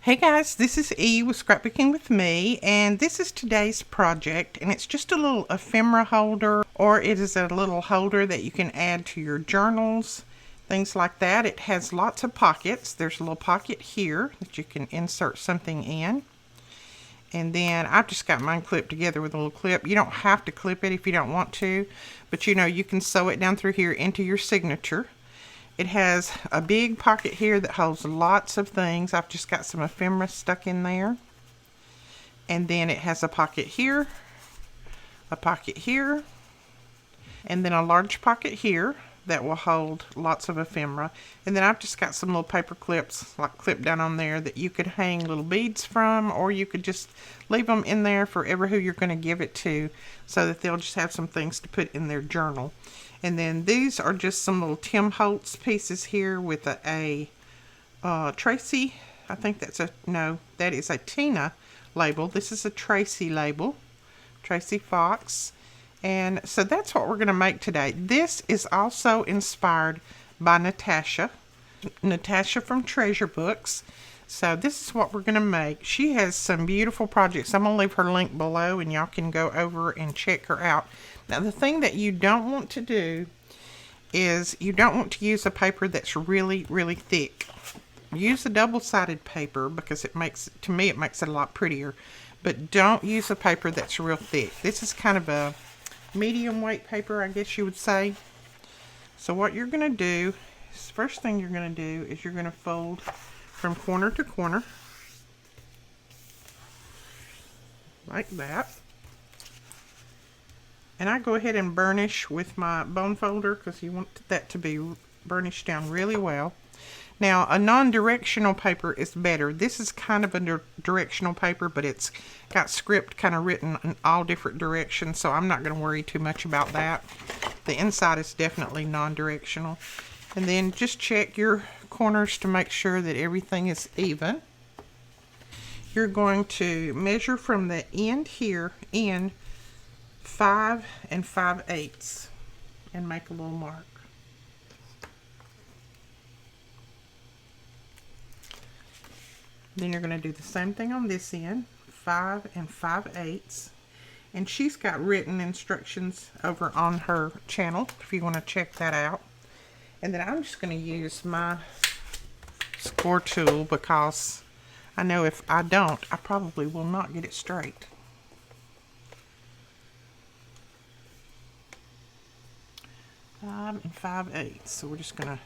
Hey guys, this is E with Scrapbooking with Me, and this is today's project, and it's just a little ephemera holder, or it is a little holder that you can add to your journals, things like that. It has lots of pockets. There's a little pocket here that you can insert something in, and then I've just got mine clipped together with a little clip. You don't have to clip it if you don't want to, but you can sew it down through here into your signature. It has a big pocket here that holds lots of things. I've just got some ephemera stuck in there. And then it has a pocket here, and then a large pocket here that will hold lots of ephemera. And then I've just got some little paper clips like clipped down on there that you could hang little beads from, or you could just leave them in there for who you're going to give it to, so that they'll just have some things to put in their journal. And then these are just some little Tim Holtz pieces here with a Tracy, I think that is a Tina label. This is a Tracy label, Tracy Fox. And so that's what we're going to make today. This is also inspired by Natasha from Treasure Books. So this is what we're going to make. She has some beautiful projects. I'm going to leave her link below and y'all can go over and check her out. Now the thing that you don't want to do is you don't want to use a paper that's really, really thick. Use a double-sided paper because it makes it a lot prettier. But don't use a paper that's real thick. This is kind of a medium weight paper, I guess you would say. So what you're going to do is, first thing you're going to do is you're going to fold from corner to corner like that. And I go ahead and burnish with my bone folder because you want that to be burnished down really well. Now, a non-directional paper is better. This is kind of a directional paper, but it's got script kind of written in all different directions, so I'm not going to worry too much about that. The inside is definitely non-directional. And then just check your corners to make sure that everything is even. You're going to measure from the end here, 5 5/8, and make a little mark. Then you're going to do the same thing on this end, 5 5/8. And she's got written instructions over on her channel if you want to check that out. And then I'm just going to use my score tool because I know if I don't, I probably will not get it straight. 5 5/8. So we're just going to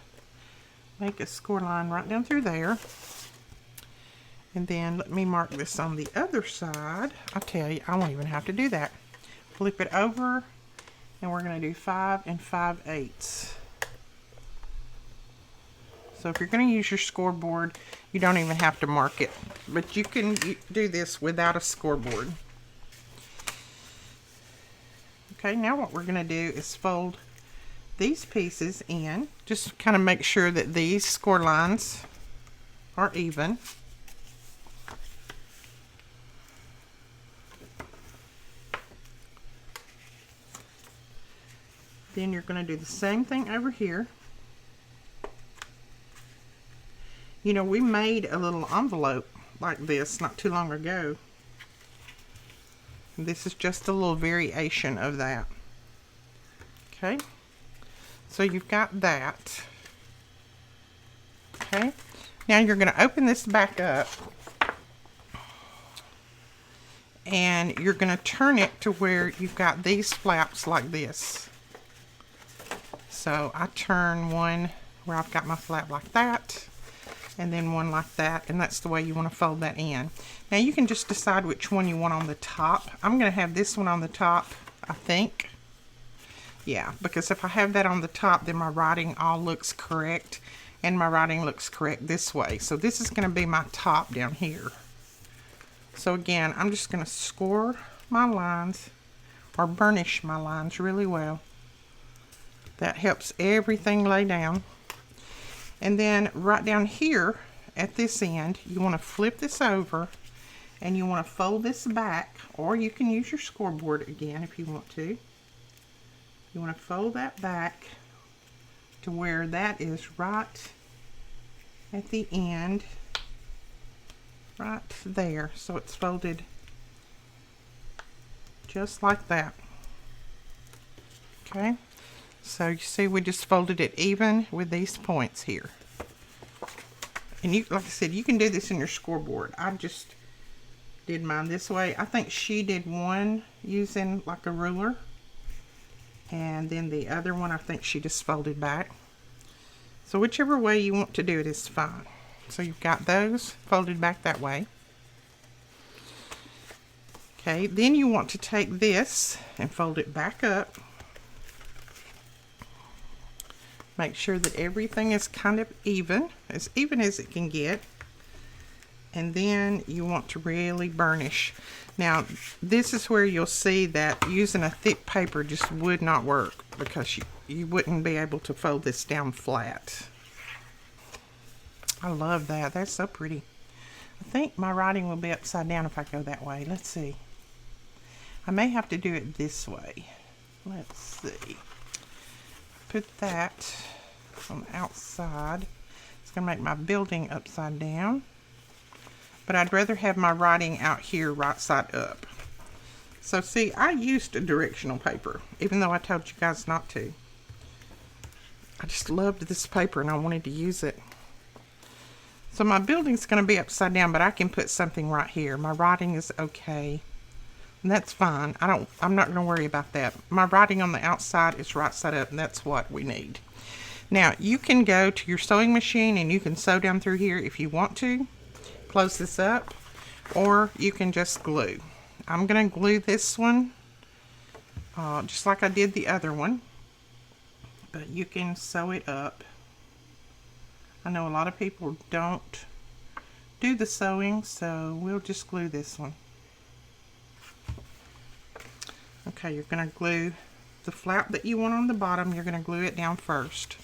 make a score line right down through there. And then let me mark this on the other side. I'll tell you, I won't even have to do that. Flip it over, and we're going to do 5 5/8. So if you're going to use your scoreboard, you don't even have to mark it. But you can do this without a scoreboard. Okay, now what we're going to do is fold these pieces in. Just kind of make sure that these score lines are even. Then you're going to do the same thing over here. You know, we made a little envelope like this not too long ago. This is just a little variation of that. Okay, so you've got that. Okay, now you're going to open this back up and you're going to turn it to where you've got these flaps like this. So I turn one where I've got my flap like that, and then one like that, and that's the way you want to fold that in. Now you can just decide which one you want on the top. I'm going to have this one on the top, I think. Yeah, because if I have that on the top, then my writing all looks correct, and my writing looks correct this way. So this is going to be my top down here. So again, I'm just going to score my lines, or burnish my lines really well. That helps everything lay down. And then right down here at this end, you want to flip this over and you want to fold this back, or you can use your scoreboard again if you want to. You want to fold that back to where that is right at the end right there. So it's folded just like that. Okay, so you see we just folded it even with these points here. And you, like I said, you can do this in your scoreboard. I just did mine this way. I think she did one using like a ruler, and then the other one I think she just folded back. So whichever way you want to do it is fine. So you've got those folded back that way. Okay, then you want to take this and fold it back up. Make sure that everything is kind of even as it can get. And then you want to really burnish. Now, this is where you'll see that using a thick paper just would not work, because you wouldn't be able to fold this down flat. I love that. That's so pretty. I think my writing will be upside down if I go that way. Let's see. I may have to do it this way. Let's see. Put that on the outside. It's going to make my building upside down. But I'd rather have my writing out here right side up. So see, I used a directional paper, even though I told you guys not to. I just loved this paper and I wanted to use it. So my building's going to be upside down, but I can put something right here. My writing is okay. And that's fine. I'm not going to worry about that. My writing on the outside is right side up, and that's what we need. Now, you can go to your sewing machine and you can sew down through here if you want to. Close this up, or you can just glue. I'm going to glue this one just like I did the other one, but you can sew it up. I know a lot of people don't do the sewing, so we'll just glue this one. Okay, you're going to glue the flap that you want on the bottom. You're going to glue it down first,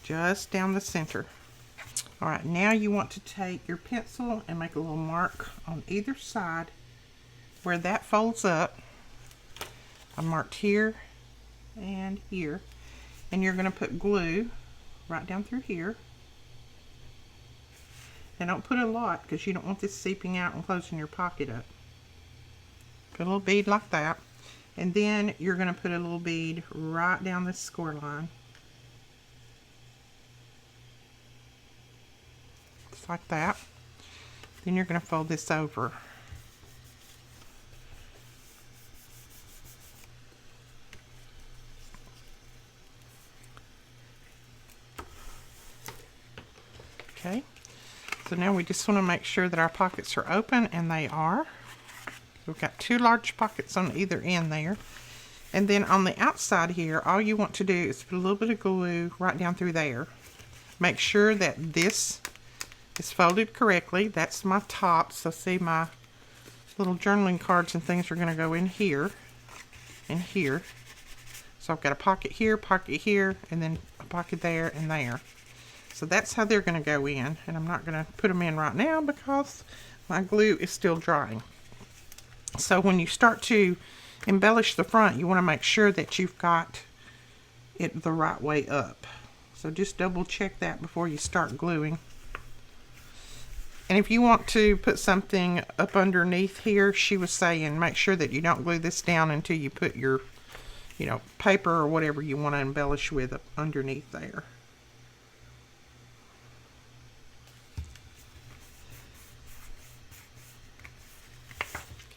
just down the center. Alright, now you want to take your pencil and make a little mark on either side where that folds up. I marked here and here, and you're going to put glue right down through here. And don't put a lot, because you don't want this seeping out and closing your pocket up. Put a little bead like that. And then you're going to put a little bead right down this score line. Just like that. Then you're going to fold this over. Okay. So now we just want to make sure that our pockets are open, and they are. We've got two large pockets on either end there. And then on the outside here, all you want to do is put a little bit of glue right down through there. Make sure that this is folded correctly. That's my top. So see, my little journaling cards and things are going to go in here and here. So I've got a pocket here, and then a pocket there and there. So that's how they're going to go in. And I'm not going to put them in right now because my glue is still drying. So when you start to embellish the front, you want to make sure that you've got it the right way up. So just double check that before you start gluing. And if you want to put something up underneath here, she was saying make sure that you don't glue this down until you put your, paper or whatever you want to embellish with up underneath there.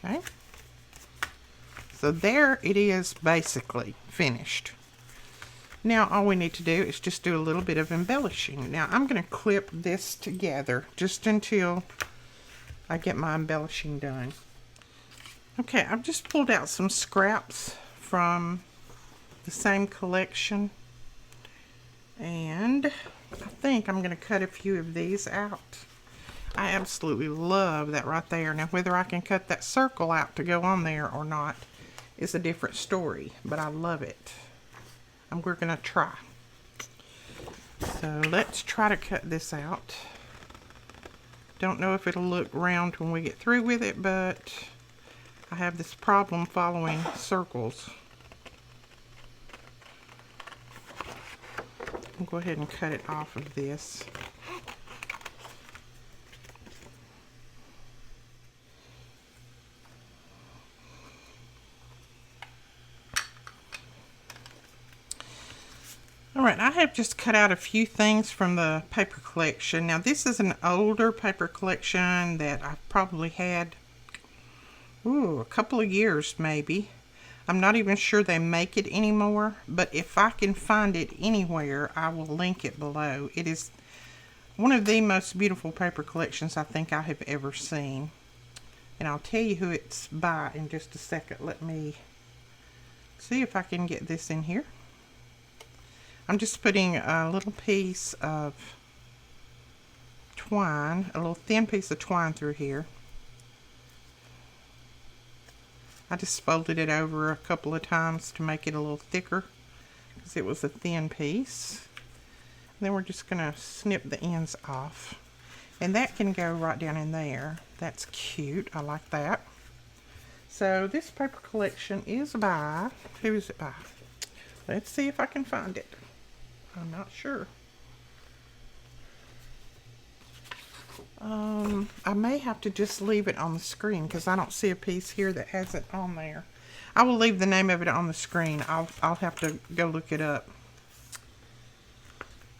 Okay, so there it is, basically finished. Now all we need to do is just do a little bit of embellishing. Now I'm going to clip this together just until I get my embellishing done. Okay, I've just pulled out some scraps from the same collection, and I think I'm going to cut a few of these out. I absolutely love that right there. Now, whether I can cut that circle out to go on there or not is a different story, but I love it. And we're going to try. So let's try to cut this out. Don't know if it'll look round when we get through with it, but I have this problem following circles. I'll go ahead and cut it off of this. Alright, I have just cut out a few things from the paper collection. Now this is an older paper collection that I've probably had, a couple of years maybe. I'm not even sure they make it anymore, but if I can find it anywhere, I will link it below. It is one of the most beautiful paper collections I think I have ever seen. And I'll tell you who it's by in just a second. Let me see if I can get this in here. I'm just putting a little piece of twine, a little thin piece of twine through here. I just folded it over a couple of times to make it a little thicker because it was a thin piece. And then we're just going to snip the ends off. And that can go right down in there. That's cute. I like that. So this paper collection is by, who is it by? Let's see if I can find it. I'm not sure. I may have to just leave it on the screen because I don't see a piece here that has it on there. I will leave the name of it on the screen. I'll have to go look it up.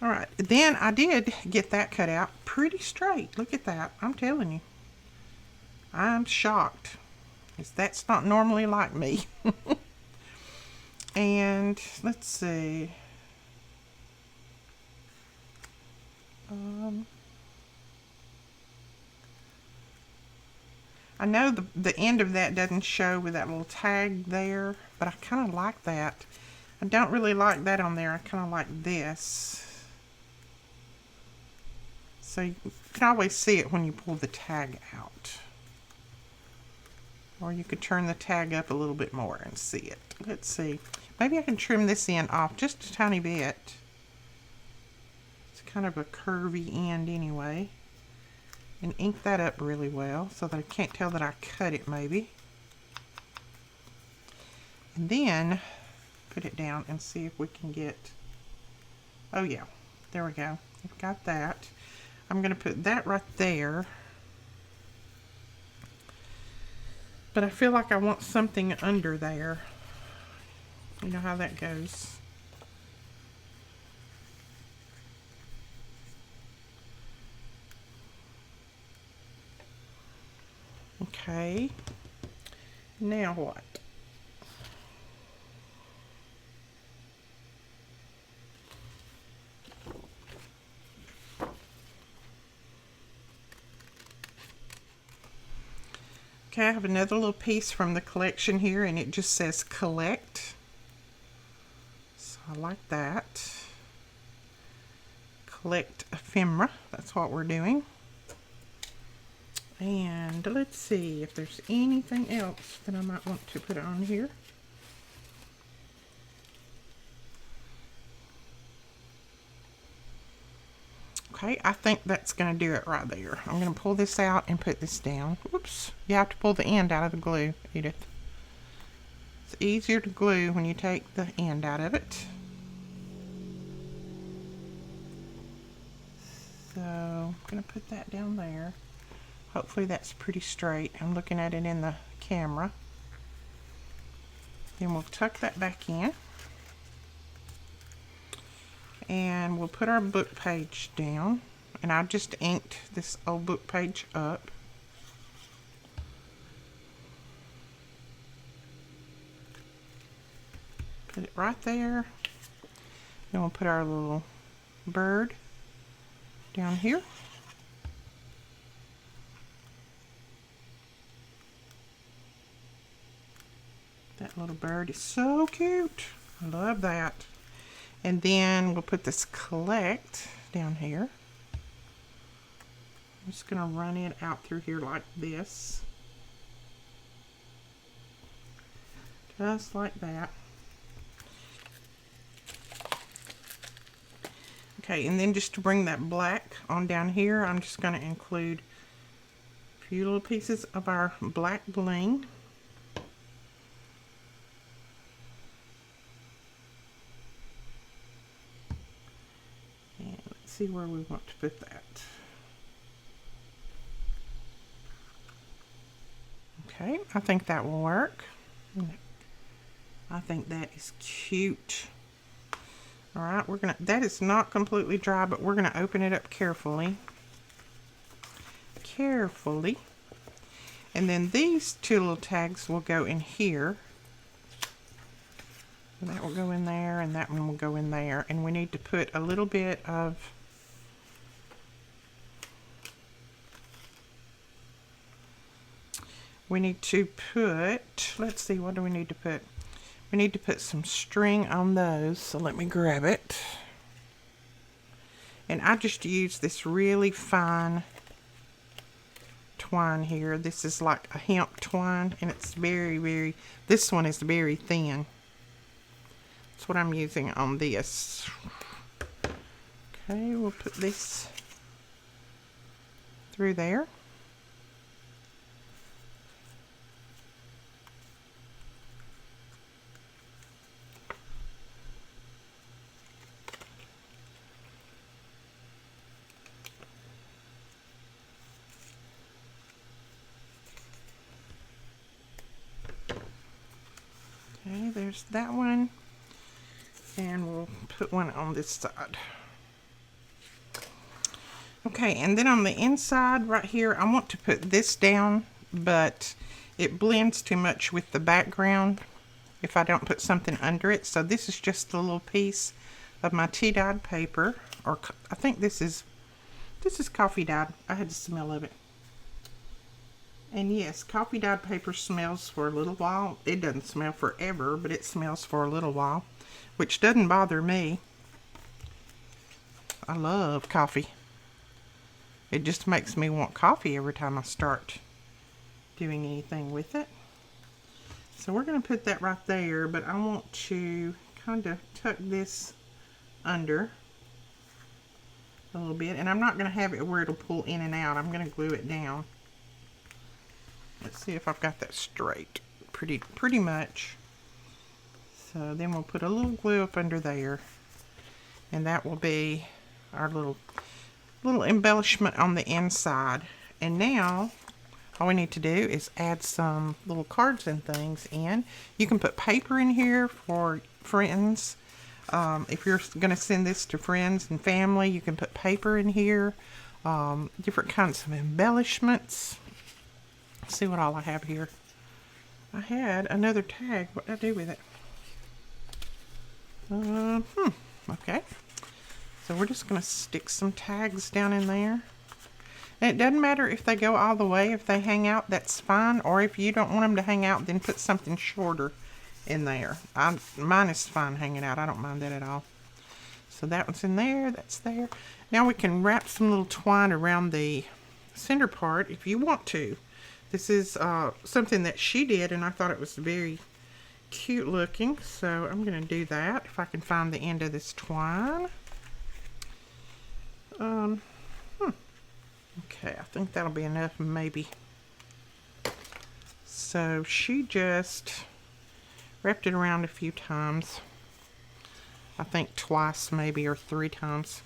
Alright, then I did get that cut out pretty straight. Look at that. I'm telling you. I'm shocked. Because that's not normally like me. And let's see. I know the end of that doesn't show with that little tag there, but I kind of like that. I don't really like that on there. I kind of like this. So you can always see it when you pull the tag out. Or you could turn the tag up a little bit more and see it. Let's see. Maybe I can trim this end off just a tiny bit. It's kind of a curvy end anyway. And ink that up really well so that I can't tell that I cut it maybe. And then put it down and see if we can get, oh yeah, there we go. I've got that. I'm going to put that right there. But I feel like I want something under there. You know how that goes. Okay. Now what? Okay, I have another little piece from the collection here, and it just says collect. So I like that. Collect ephemera. That's what we're doing. And let's see if there's anything else that I might want to put on here. Okay, I think that's going to do it right there. I'm going to pull this out and put this down. Whoops. You have to pull the end out of the glue, Edith. It's easier to glue when you take the end out of it. So I'm going to put that down there. Hopefully that's pretty straight. I'm looking at it in the camera. Then we'll tuck that back in. And we'll put our book page down. And I just inked this old book page up. Put it right there. Then we'll put our little bird down here. That little bird is so cute. I love that. And then we'll put this collect down here. I'm just going to run it out through here like this. Just like that. Okay, and then just to bring that black on down here, I'm just going to include a few little pieces of our black bling. See where we want to put that. Okay, I think that will work. I think that is cute. All right, that is not completely dry, but we're gonna open it up carefully. And then these two little tags will go in here. And that will go in there, and that one will go in there. And we need to put a little bit of let's see, what do we need to put? We need to put some string on those, so let me grab it. And I just use this really fine twine here. This is like a hemp twine, and it's very, this one is very thin. That's what I'm using on this. Okay, we'll put this through there. Okay, there's that one, and we'll put one on this side. Okay, and then on the inside right here, I want to put this down, but it blends too much with the background if I don't put something under it. So this is just a little piece of my tea-dyed paper, or I think this is coffee dyed. I had the smell of it. And yes, coffee dyed paper smells for a little while. It doesn't smell forever, but it smells for a little while, which doesn't bother me. I love coffee. It just makes me want coffee every time I start doing anything with it. So we're going to put that right there, but I want to kind of tuck this under a little bit. And I'm not going to have it where it'll pull in and out. I'm going to glue it down. Let's see if I've got that straight. Pretty much. So then we'll put a little glue up under there, and that will be our little embellishment on the inside. And now all we need to do is add some little cards and things in. You can put paper in here for friends. If you're going to send this to friends and family, you can put paper in here. Different kinds of embellishments. Let's see what all I have here. I had another tag. What did I do with it? Okay. So we're just going to stick some tags down in there. And it doesn't matter if they go all the way. If they hang out, that's fine. Or if you don't want them to hang out, then put something shorter in there. Mine is fine hanging out. I don't mind that at all. So that one's in there. That's there. Now we can wrap some little twine around the center part if you want to. This is something that she did, and I thought it was very cute looking. So I'm going to do that if I can find the end of this twine. Okay, I think that'll be enough, maybe. So she just wrapped it around a few times. I think twice maybe, or 3 times.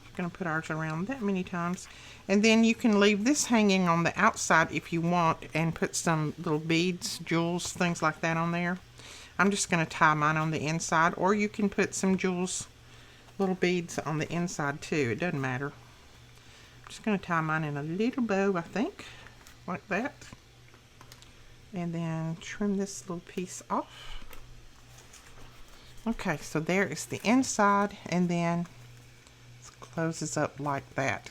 We're going to put ours around that many times. And then you can leave this hanging on the outside if you want, and put some little beads, jewels, things like that on there. I'm just going to tie mine on the inside, or you can put some jewels, little beads on the inside too. It doesn't matter. I'm just going to tie mine in a little bow, I think, like that. And then trim this little piece off. Okay, so there is the inside, and then it closes up like that.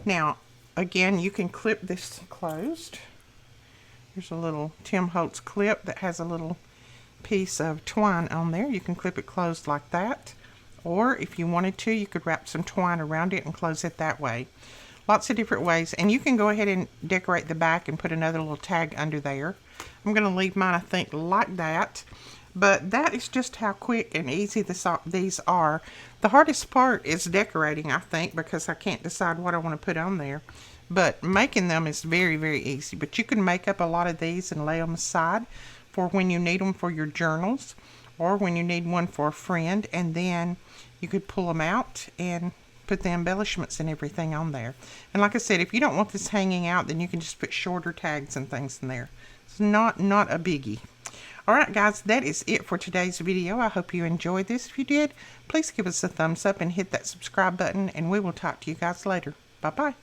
Now, again, you can clip this closed. Here's a little Tim Holtz clip that has a little piece of twine on there. You can clip it closed like that. Or if you wanted to, you could wrap some twine around it and close it that way. Lots of different ways. And you can go ahead and decorate the back and put another little tag under there. I'm going to leave mine, I think, like that. But that is just how quick and easy these are. The hardest part is decorating, I think, because I can't decide what I want to put on there. But making them is very, very easy. But you can make up a lot of these and lay them aside for when you need them for your journals, or when you need one for a friend, and then you could pull them out and put the embellishments and everything on there. And like I said, if you don't want this hanging out, then you can just put shorter tags and things in there. It's not a biggie. Alright guys, that is it for today's video. I hope you enjoyed this. If you did, please give us a thumbs up and hit that subscribe button, and we will talk to you guys later. Bye bye.